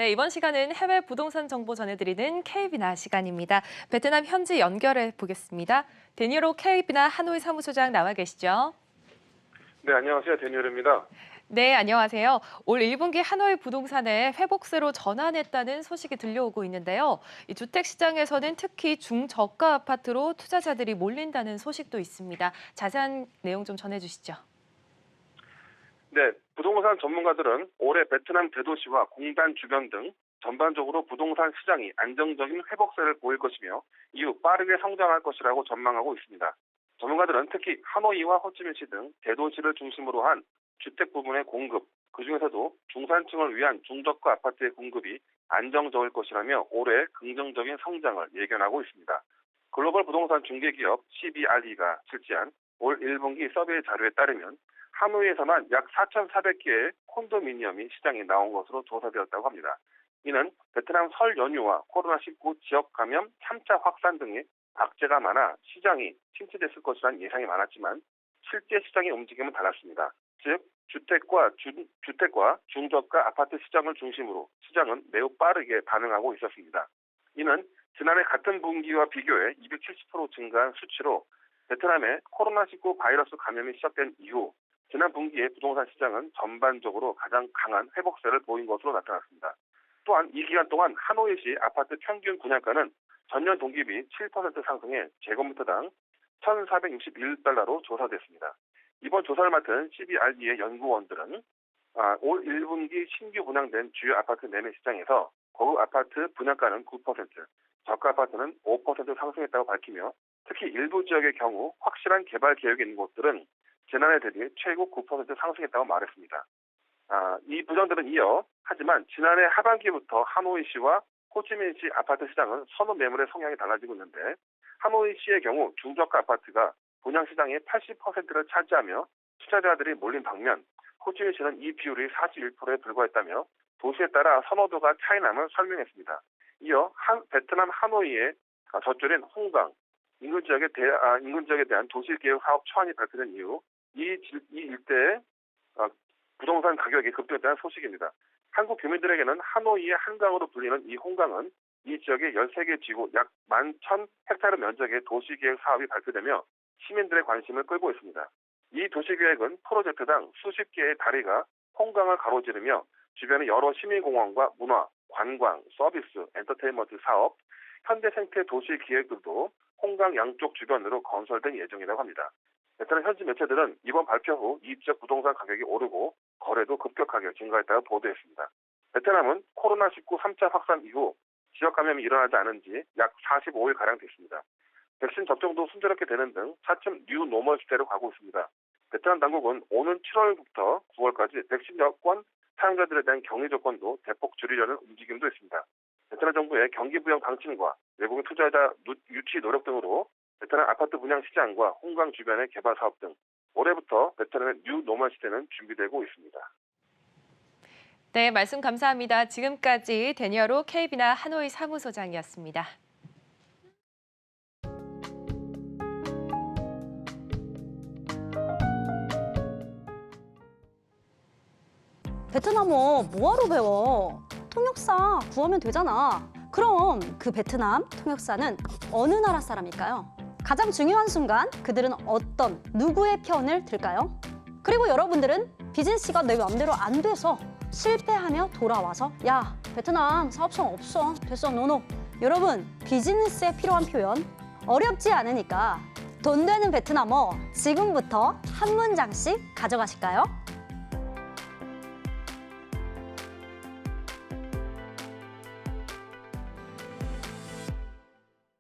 네, 이번 시간은 해외 부동산 정보 전해드리는 K비나 시간입니다. 베트남 현지 연결해 보겠습니다. 데니어로 K비나 하노이 사무소장 나와 계시죠? 네, 안녕하세요. 데니얼입니다. 네, 안녕하세요. 올 1분기 하노이 부동산의 회복세로 전환했다는 소식이 들려오고 있는데요. 이 주택 시장에서는 특히 중저가 아파트로 투자자들이 몰린다는 소식도 있습니다. 자세한 내용 좀 전해주시죠. 네, 부동산 전문가들은 올해 베트남 대도시와 공단 주변 등 전반적으로 부동산 시장이 안정적인 회복세를 보일 것이며 이후 빠르게 성장할 것이라고 전망하고 있습니다. 전문가들은 특히 하노이와 호치민시 등 대도시를 중심으로 한 주택 부문의 공급, 그중에서도 중산층을 위한 중저가 아파트의 공급이 안정적일 것이라며 올해 긍정적인 성장을 예견하고 있습니다. 글로벌 부동산 중개기업 CBRE가 실시한 올 1분기 서베이 자료에 따르면 하노이에서만 약 4,400개의 콘도미니엄이 시장에 나온 것으로 조사되었다고 합니다. 이는 베트남 설 연휴와 코로나19 지역 감염 3차 확산 등의 악재가 많아 시장이 침체됐을 것이라는 예상이 많았지만 실제 시장의 움직임은 달랐습니다. 즉 주택과 중저가 아파트 시장을 중심으로 시장은 매우 빠르게 반응하고 있었습니다. 이는 지난해 같은 분기와 비교해 270% 증가한 수치로 베트남의 코로나19 바이러스 감염이 시작된 이후 지난 분기에 부동산 시장은 전반적으로 가장 강한 회복세를 보인 것으로 나타났습니다. 또한 이 기간 동안 하노이시 아파트 평균 분양가는 전년 동기비 7% 상승해 제곱미터당 1,461달러로 조사됐습니다. 이번 조사를 맡은 CBRE의 연구원들은 올 1분기 신규 분양된 주요 아파트 매매 시장에서 고급 아파트 분양가는 9%, 저가 아파트는 5% 상승했다고 밝히며 특히 일부 지역의 경우 확실한 개발 계획이 있는 곳들은 지난해 대비 최고 9% 상승했다고 말했습니다. 이 부장들은 이어 하지만 지난해 하반기부터 하노이시와 호치민시 아파트 시장은 선호 매물의 성향이 달라지고 있는데 하노이시의 경우 중저가 아파트가 분양 시장의 80%를 차지하며 투자자들이 몰린 반면 호치민시는 이 비율이 41%에 불과했다며 도시에 따라 선호도가 차이남을 설명했습니다. 이어 베트남 하노이의 젖줄인 홍강, 인근 지역에 대한 도시계획 사업 초안이 발표된 이후 이 일대의 부동산 가격이 급등했다는 소식입니다. 한국 교민들에게는 하노이의 한강으로 불리는 이 홍강은 이 지역의 13개 지구 약 11,000헥타르 면적의 도시계획 사업이 발표되며 시민들의 관심을 끌고 있습니다. 이 도시계획은 프로젝트당 수십 개의 다리가 홍강을 가로지르며 주변의 여러 시민공원과 문화, 관광, 서비스, 엔터테인먼트 사업, 현대생태 도시 기획들도 홍강 양쪽 주변으로 건설될 예정이라고 합니다. 베트남 현지 매체들은 이번 발표 후 이 지역 부동산 가격이 오르고 거래도 급격하게 증가했다고 보도했습니다. 베트남은 코로나19 3차 확산 이후 지역 감염이 일어나지 않은 지 약 45일가량 됐습니다. 백신 접종도 순조롭게 되는 등 차츰 뉴 노멀 시대로 가고 있습니다. 베트남 당국은 오는 7월부터 9월까지 백신 여권 사용자들에 대한 격리 조건도 대폭 줄이려는 움직임도 있습니다. 베트남 정부의 경기 부양 방침과 외국인 투자자 유치 노력 등으로 베트남 아파트 분양 시장과 홍강 주변의 개발 사업 등 올해부터 베트남의 뉴 노멀 시대는 준비되고 있습니다. 네, 말씀 감사합니다. 지금까지 데니어로 K비나 하노이 사무소장이었습니다. 베트남어 뭐하러 배워? 통역사 구하면 되잖아. 그럼 그 베트남 통역사는 어느 나라 사람일까요? 가장 중요한 순간 그들은 어떤 누구의 편을 들까요? 그리고 여러분들은 비즈니스가 내 맘대로 안 돼서 실패하며 돌아와서 야, 베트남 사업성 없어. 됐어, 노노. 여러분, 비즈니스에 필요한 표현 어렵지 않으니까 돈 되는 베트남어 지금부터 한 문장씩 가져가실까요?